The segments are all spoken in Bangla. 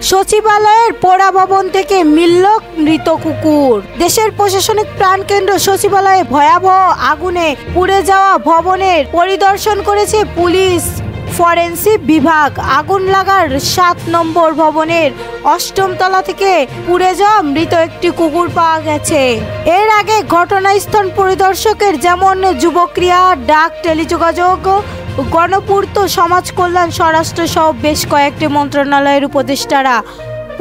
সচিবালয়ের পোড়া ভবন থেকে মিলল মৃত কুকুর। দেশের প্রশাসনিক প্রাণকেন্দ্র সচিবালয়ে ভয়াবহ আগুনে পুড়ে যাওয়া ভবনের পরিদর্শন করেছে পুলিশ ফরেনসিক বিভাগ। আগুন লাগার 7 নম্বর ভবনের 8ম তলা থেকে পুড়ে যাওয়া মৃত একটি কুকুর পাওয়া গেছে। এর আগে ঘটনাস্থল পরিদর্শকের যেমন যুবক্রিয়া, ডাক, টেলিযোগাযোগ, গণপূর্ত, সমাজ কল্যাণ, স্বরাষ্ট্র সহ বেশ কয়েকটি মন্ত্রণালয়ের উপদেষ্টারা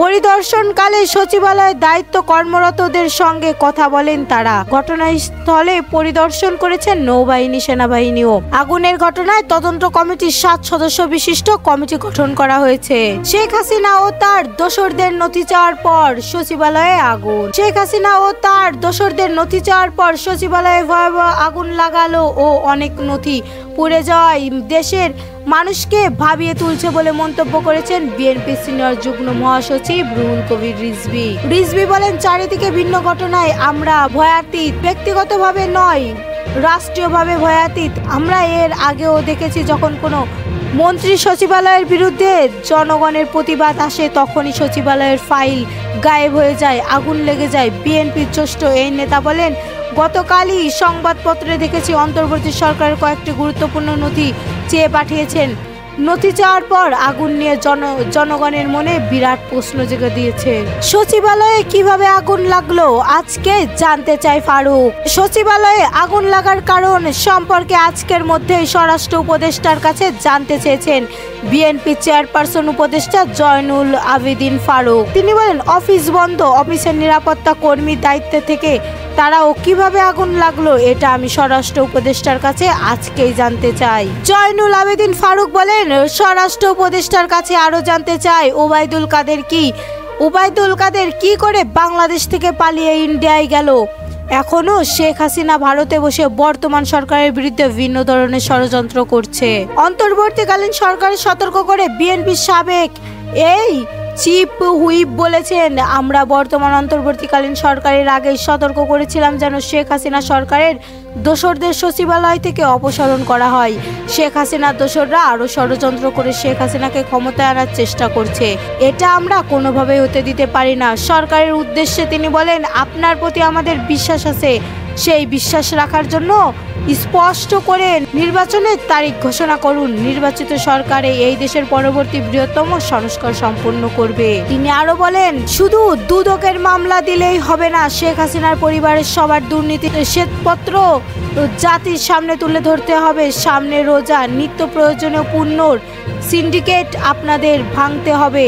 পরিদর্শনকালে সচিবালয়ে দায়িত্ব কর্মরতদের সঙ্গে কথা বলেন তারা। ঘটনাস্থলে পরিদর্শন করেছেন নৌবাহিনী, সেনাবাহিনীও। আগুনের ঘটনায় তদন্ত কমিটির 7 সদস্য বিশিষ্ট কমিটি গঠন করা হয়েছে। শেখ হাসিনা ও তার দোসরদের নথি চাওয়ার পর সচিবালয়ে আগুন। শেখ হাসিনা ও তার দোসরদের নথি চাওয়ার পর সচিবালয়ে ভয়াবহ আগুন লাগালো ও অনেক নথি পুড়ে যাওয়ায় দেশের মানুষকে ভাবিয়ে তুলছে বলে মন্তব্য করেছেন বিএনপি সিনিয়র যুগ্ম মহাসচিব রুহুল কবির রিজভী বলেন, চারিদিকে ভিন্ন ঘটনায় আমরা ভয়াতীত, ব্যক্তিগতভাবে নয়, রাষ্ট্রীয়ভাবে ভয়াতীত। আমরা এর আগেও দেখেছি যখন কোনো মন্ত্রী সচিবালয়ের বিরুদ্ধে জনগণের প্রতিবাদ আসে তখনই সচিবালয়ের ফাইল গায়েব হয়ে যায়, আগুন লেগে যায়। বিএনপির জ্যেষ্ঠ এই নেতা বলেন, গতকালই সংবাদপত্রে দেখেছি অন্তর্বর্তী সরকারের কয়েকটি গুরুত্বপূর্ণ নথি চেয়ে পাঠিয়েছেন। নথি চাওয়ার পর আগুন নিয়ে জনগণের মনে বিরাট প্রশ্ন জেগে দিয়েছে। সচিবালয়ে কিভাবে আগুন লাগলো আজকে জানতে চাই ফারুক। সচিবালয়ে আগুন লাগার কারণ সম্পর্কে আজকের মধ্যেই স্বরাষ্ট্র উপদেষ্টার কাছে জানতে চেয়েছেন বিএনপি চেয়ারপারসন উপদেষ্টা জয়নুল আবেদিন ফারুক। তিনি বলেন, অফিস বন্ধ, অফিসের নিরাপত্তা কর্মীর দায়িত্ব থেকে তারাও কিভাবে আগুন লাগলো এটা আমি স্বরাষ্ট্র উপদেষ্টার কাছে আজকেই জানতে চাই। জয়নুল আবেদিন ফারুক বলেন, স্বরাষ্ট্র উপদেষ্টার কাছে আরো জানতে চাই ওবায়দুল কাদের কি করে বাংলাদেশ থেকে পালিয়ে ইন্ডিয়ায় গেল। এখনো শেখ হাসিনা ভারতে বসে বর্তমান সরকারের বিরুদ্ধে ভিন্ন ধরনের ষড়যন্ত্র করছে। অন্তর্বর্তীকালীন সরকার সতর্ক করে বিএনপির সাবেক এই চিফ হুইপ বলেছেন, আমরা বর্তমান অন্তর্বর্তীকালীন সরকারের আগেই সতর্ক করেছিলাম যেন শেখ হাসিনা সরকারের দোসরদের সচিবালয় থেকে অপসারণ করা হয়। শেখ হাসিনার দোসররা আরও ষড়যন্ত্র করে শেখ হাসিনাকে ক্ষমতায় আনার চেষ্টা করছে, এটা আমরা কোনোভাবেই হতে দিতে পারি না। সরকারের উদ্দেশ্যে তিনি বলেন, আপনার প্রতি আমাদের বিশ্বাস আছে, সেই বিশ্বাস রাখার জন্য স্পষ্ট করে নির্বাচনের তারিখ ঘোষণা করুন। নির্বাচিত সরকারে এই দেশের পরবর্তী বৃহত্তম সংস্কার সম্পন্ন করবে। তিনি আরো বলেন, শুধু দুদকের মামলা দিলেই হবে না, শেখ হাসিনার পরিবারের সবার দুর্নীতি শ্বেতপত্র জাতির সামনে তুলে ধরতে হবে। সামনে রোজা, নিত্য প্রয়োজনীয় পণ্যর সিন্ডিকেট আপনাদের ভাঙতে হবে।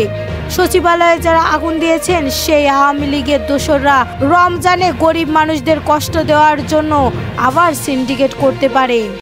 সচিবালয়ে যারা আগুন দিয়েছেন সেই আওয়ামী লীগের দোসররা রমজানে গরিব মানুষদের কষ্ট দেওয়ার জন্য আবার সিন্ডিকেট করতে পারে।